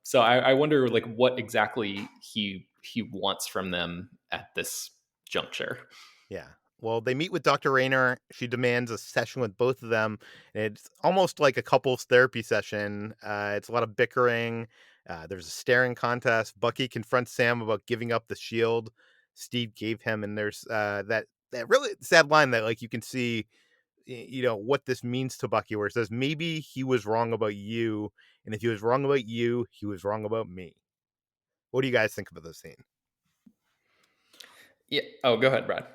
So I wonder like what exactly he wants from them at this juncture. Yeah. Well, they meet with Dr. Rayner. She demands a session with both of them. And it's almost like a couples therapy session. It's a lot of bickering. There's a staring contest. Bucky confronts Sam about giving up the shield Steve gave him, and there's that really sad line that like you can see, what this means to Bucky, where it says maybe he was wrong about you, and if he was wrong about you, he was wrong about me. What do you guys think about this scene? Yeah. Oh, go ahead, Brad.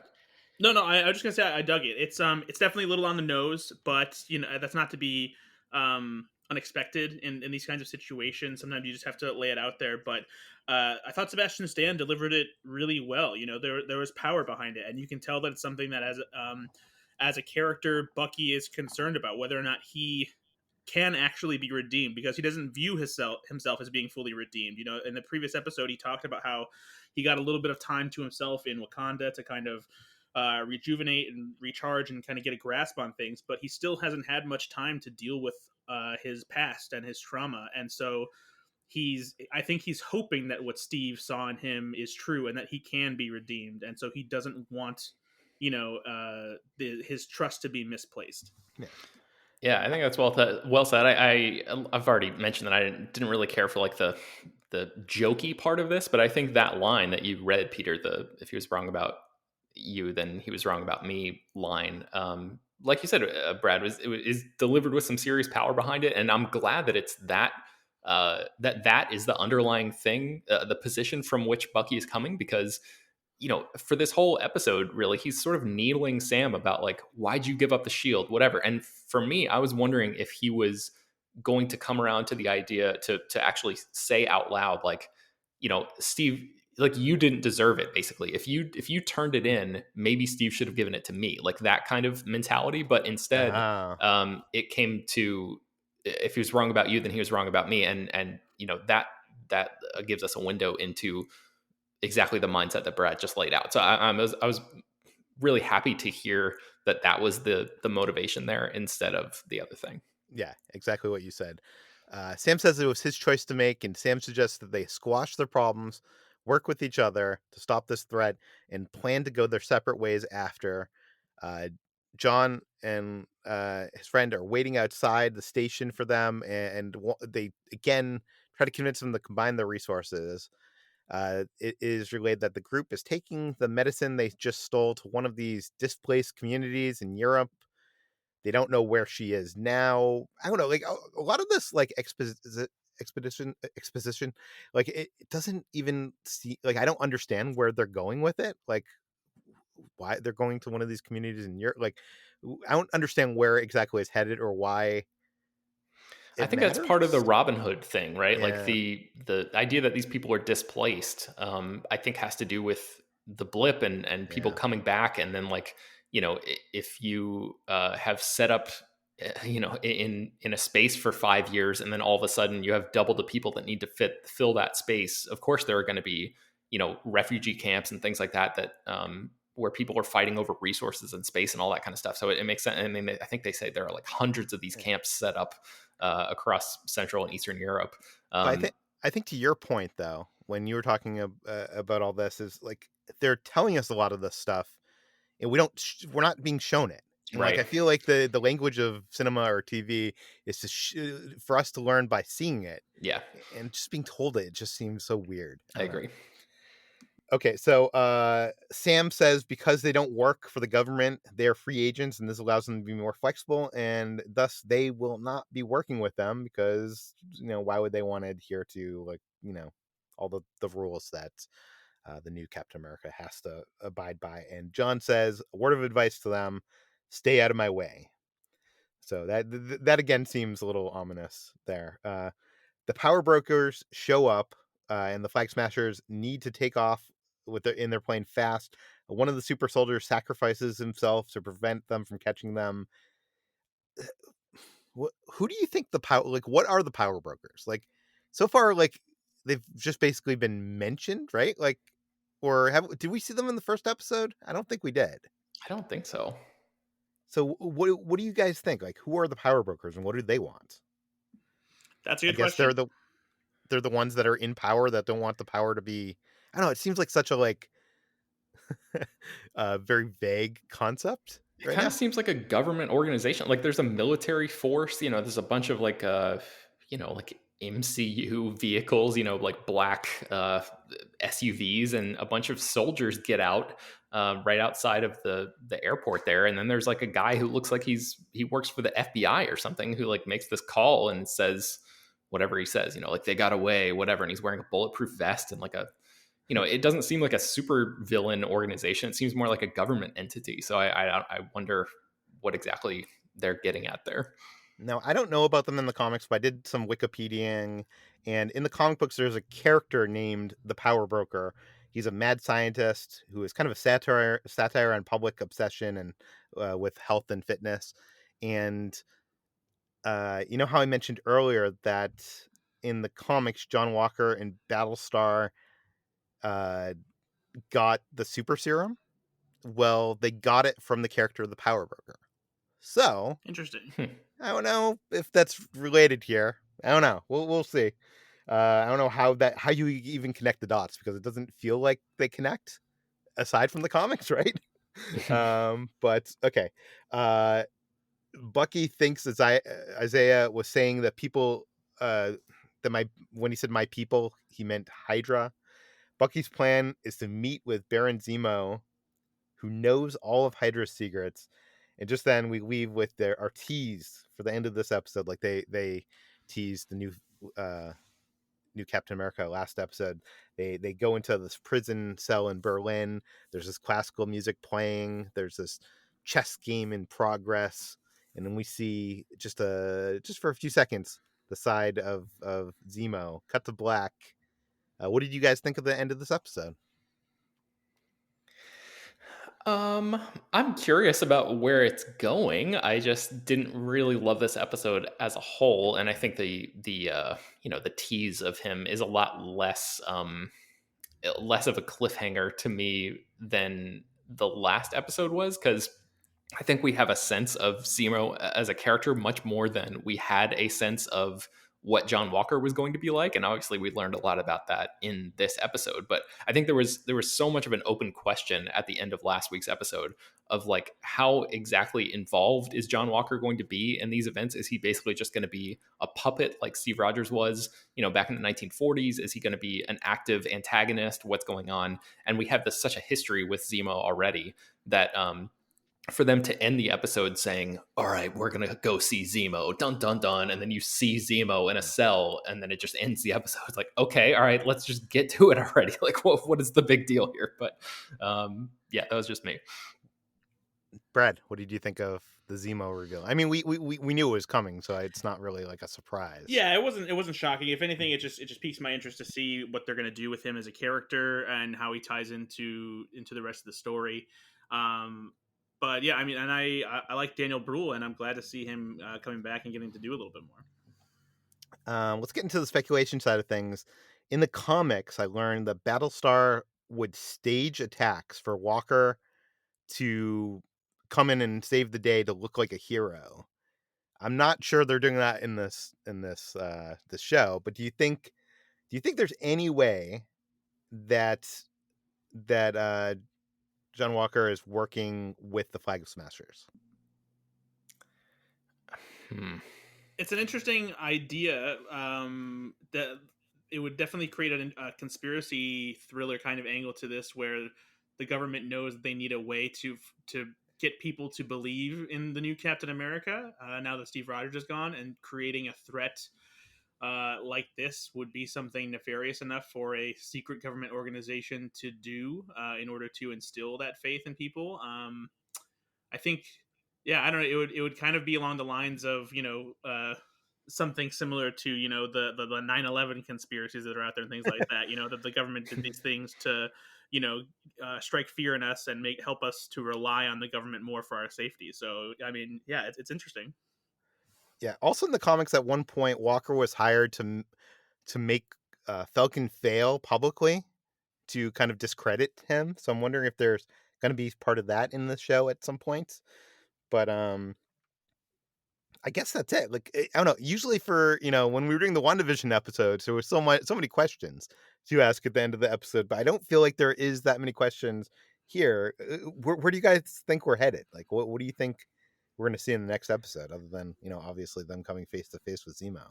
No, no, I was just gonna say I dug it. It's definitely a little on the nose, but that's not to be unexpected in these kinds of situations. Sometimes you just have to lay it out there. But I thought Sebastian Stan delivered it really well. There was power behind it, and you can tell that it's something that as a character, Bucky is concerned about whether or not he can actually be redeemed, because he doesn't view himself as being fully redeemed. In the previous episode, he talked about how he got a little bit of time to himself in Wakanda to kind of rejuvenate and recharge and kind of get a grasp on things, but he still hasn't had much time to deal with his past and his trauma. And so I think he's hoping that what Steve saw in him is true and that he can be redeemed. And so he doesn't want, his trust to be misplaced. Yeah. Yeah, I think that's well said. I've already mentioned that I didn't really care for like the jokey part of this, but I think that line that you read, Peter, the if he was wrong about you, then he was wrong about me line. Like you said, Brad, is delivered with some serious power behind it, and I'm glad that it's that that is the underlying thing, the position from which Bucky is coming, because for this whole episode, really, he's sort of needling Sam about like, why'd you give up the shield, whatever. And for me, I was wondering if he was going to come around to the idea to actually say out loud, like, Steve, like, you didn't deserve it. Basically, if you turned it in, maybe Steve should have given it to me, like that kind of mentality. But instead, Ah, it came to, if he was wrong about you, then he was wrong about me, and that gives us a window into exactly the mindset that Brad just laid out. So I was really happy to hear that that was the motivation there instead of the other thing. yeah, exactly what you said. Sam says it was his choice to make, and Sam suggests that they squash their problems, work with each other to stop this threat, and plan to go their separate ways after. Uh, John and his friend are waiting outside the station for them, and they again try to convince them to combine their resources. It is relayed that the group is taking the medicine they just stole to one of these displaced communities in Europe. They don't know where she is now. I don't know, like a lot of this, like exposition, like it doesn't even see. Like I don't understand where they're going with it. Like why they're going to one of these communities in Europe. Like I don't understand where exactly it's headed or why I it think that's part of the matters. Robin Hood thing, right? Like Yeah, the idea that these people are displaced, I think has to do with the blip and people yeah. coming back, and then like if you have set up in a space for 5 years, and then all of a sudden you have double the people that need to fill that space. Of course, there are going to be refugee camps and things like that where people are fighting over resources and space and all that kind of stuff. So it makes sense. I mean, I think they say there are like hundreds of these camps set up across Central and Eastern Europe. But Um, I think to your point though, when you were talking about all this, is like they're telling us a lot of this stuff, and we're not being shown it. And like right. I feel like the language of cinema or TV is for us to learn by seeing it, Yeah, and just being told it just seems so weird. I I don't know. agree. Okay, so Sam says because they don't work for the government, they're free agents, and this allows them to be more flexible, and thus they will not be working with them because why would they want to adhere to like all the rules that the new Captain America has to abide by. And John says a word of advice to them: stay out of my way. So that again seems a little ominous there. The power brokers show up, and the flag smashers need to take off in their plane fast. One of the super soldiers sacrifices himself to prevent them from catching them. Who do you think the power? Like, what are the power brokers? Like, so far, like they've just basically been mentioned, right? Like, or did we see them in the first episode? I don't think we did. I don't think so. So, what do you guys think? Like, who are the power brokers, and what do they want? That's a I good guess question. they're the ones that are in power that don't want the power to be. I don't know. It seems like such a like very vague concept It right kind now. of seems like a government organization. Like there's a military force, there's a bunch of like like MCU vehicles, like black SUVs, and a bunch of soldiers get out right outside of the airport there. And then there's like a guy who looks like he works for the FBI or something, who like makes this call and says whatever he says, like they got away, whatever. And he's wearing a bulletproof vest and like it doesn't seem like a super villain organization. It seems more like a government entity. So I wonder what exactly they're getting at there. Now, I don't know about them in the comics, but I did some Wikipediaing, and in the comic books, there's a character named the Power Broker. He's a mad scientist who is kind of a satire on public obsession and with health and fitness. And you know how I mentioned earlier that in the comics, John Walker and Battlestar uh, got the super serum? Well, they got it from the character of the Power Broker. So, Interesting. I don't know if that's related here. I don't know. We'll see. I don't know how you even connect the dots because it doesn't feel like they connect aside from the comics, right? But okay. Uh, Bucky thinks Isaiah was saying that people that my when he said my people, he meant Hydra. Bucky's plan is to meet with Baron Zemo, who knows all of Hydra's secrets. And just then we leave with our tease for the end of this episode. Like they tease the new New Captain America last episode, they go into this prison cell in Berlin. There's this classical music playing. There's this chess game in progress, and then we see just for a few seconds the side of Zemo. Cut to black. What did you guys think of the end of this episode? I'm curious about where it's going. I just didn't really love this episode as a whole, and I think the tease of him is a lot less of a cliffhanger to me than the last episode was, because I think we have a sense of Zemo as a character much more than we had a sense of what John Walker was going to be like, and obviously we learned a lot about that in this episode. But I think there was so much of an open question at the end of last week's episode of like, how exactly involved is John Walker going to be in these events? Is he basically just going to be a puppet like Steve Rogers was, back in the 1940s? Is he going to be an active antagonist? What's going on? And we have such a history with Zemo already that for them to end the episode saying, all right, we're going to go see Zemo, dun, dun, dun. And then you see Zemo in a cell and then it just ends the episode. It's like, okay, all right, let's just get to it already. Like, what is the big deal here? But yeah, that was just me. Brad, what did you think of the Zemo reveal? I mean, we knew it was coming, so it's not really like a surprise. Yeah, it wasn't shocking. If anything, it just piques my interest to see what they're going to do with him as a character and how he ties into the rest of the story. But yeah, I mean, and I like Daniel Bruhl, and I'm glad to see him coming back and getting to do a little bit more. Let's get into the speculation side of things. In the comics, I learned that Battlestar would stage attacks for Walker to come in and save the day to look like a hero. I'm not sure they're doing that in this show, but do you think there's any way that John Walker is working with the Flag Smashers? It's an interesting idea. That it would definitely create a conspiracy thriller kind of angle to this, where the government knows that they need a way to get people to believe in the new Captain America now that Steve Rogers is gone, and creating a threat like this would be something nefarious enough for a secret government organization to do in order to instill that faith in people. I think, yeah, I don't know. It would kind of be along the lines of something similar to the 9/11 conspiracies that are out there and things like that. That the government did these things to strike fear in us and help us to rely on the government more for our safety. So I mean, yeah, it's interesting. Yeah. Also, in the comics, at one point, Walker was hired to make Falcon fail publicly to kind of discredit him. So I'm wondering if there's going to be part of that in the show at some point. But I guess that's it. Like, I don't know. Usually, for when we were doing the WandaVision episodes, there was so many questions to ask at the end of the episode. But I don't feel like there is that many questions here. Where do you guys think we're headed? Like, what do you think we're going to see in the next episode, other than obviously them coming face to face with Zemo?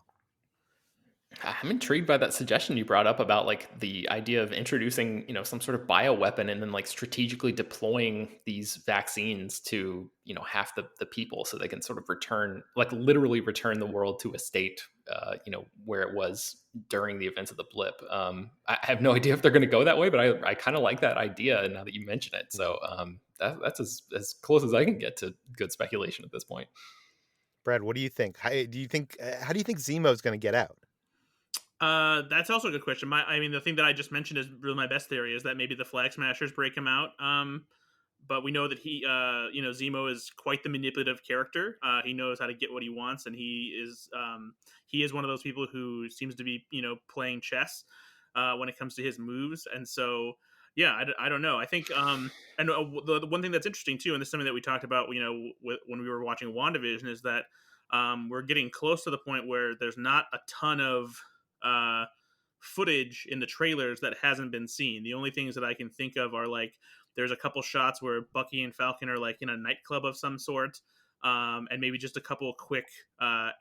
I'm intrigued by that suggestion you brought up about like the idea of introducing, some sort of bioweapon and then like strategically deploying these vaccines to, half the people so they can sort of literally return the world to a state, where it was during the events of the blip. I have no idea if they're going to go that way, but I kind of like that idea now that you mention it. So that's as close as I can get to good speculation at this point. Brad, what do you think? How do you think Zemo is going to get out? That's also a good question. I mean, the thing that I just mentioned is really my best theory, is that maybe the Flag Smashers break him out. But we know that Zemo is quite the manipulative character. He knows how to get what he wants, and he is one of those people who seems to be, playing chess when it comes to his moves. And so, yeah, I don't know. I think, and the one thing that's interesting too, and this is something that we talked about, when we were watching WandaVision, is that we're getting close to the point where there's not a ton of footage in the trailers that hasn't been seen. The only things that I can think of are like, there's a couple shots where Bucky and Falcon are like in a nightclub of some sort, and maybe just a couple of quick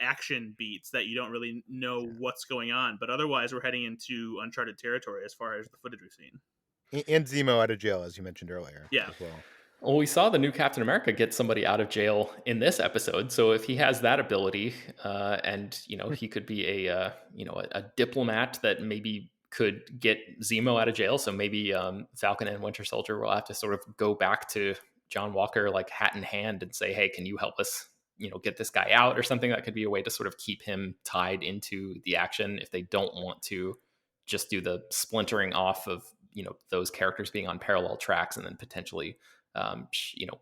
action beats that you don't really know what's going on. But otherwise, we're heading into uncharted territory as far as the footage we've seen. And Zemo out of jail, as you mentioned earlier. Yeah. As well. Well, we saw the new Captain America get somebody out of jail in this episode. So if he has that ability, and he could be a diplomat that maybe could get Zemo out of jail. So maybe Falcon and Winter Soldier will have to sort of go back to John Walker, like hat in hand, and say, "Hey, can you help us? Get this guy out or something." That could be a way to sort of keep him tied into the action if they don't want to just do the splintering off of those characters being on parallel tracks and then potentially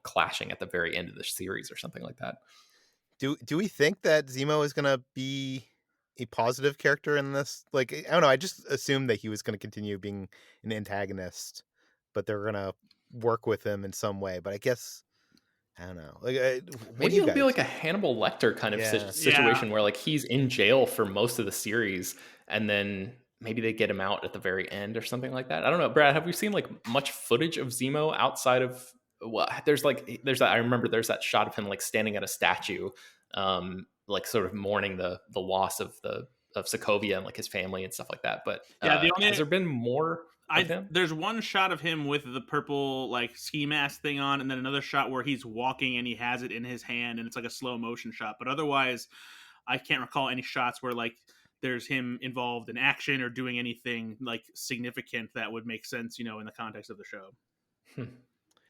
clashing at the very end of the series or something like that. Do we think that Zemo is gonna be a positive character in this? Like, I don't know, I just assumed that he was gonna continue being an antagonist, but they're gonna work with him in some way, but I guess I don't know. Like, what do Maybe you it'll be guys like a Hannibal Lecter kind of Yeah. Yeah, situation where like he's in jail for most of the series, and then maybe they get him out at the very end or something like that. I don't know, Brad. Have we seen like much footage of Zemo outside of? Well, there's that. I remember there's that shot of him like standing at a statue, like sort of mourning the loss of Sokovia and like his family and stuff like that. But yeah. The has only there been more of I him? there's one shot of him with the purple like ski mask thing on, and then another shot where he's walking and he has it in his hand, and it's like a slow motion shot. But otherwise, I can't recall any shots where like there's him involved in action or doing anything like significant that would make sense, in the context of the show. Hmm.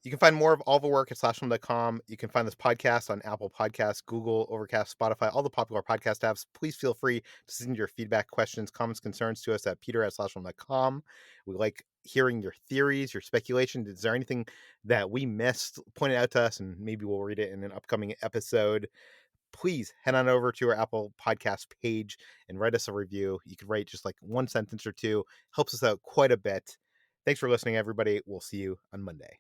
You can find more of all the work at slashfilm.com. You can find this podcast on Apple Podcasts, Google, Overcast, Spotify, all the popular podcast apps. Please feel free to send your feedback, questions, comments, concerns to us at peter@slashfilm.com. We like hearing your theories, your speculation. Is there anything that we missed? Point it out to us, and maybe we'll read it in an upcoming episode. Please head on over to our Apple Podcast page and write us a review. You could write just like one sentence or two. Helps us out quite a bit. Thanks for listening, everybody. We'll see you on Monday.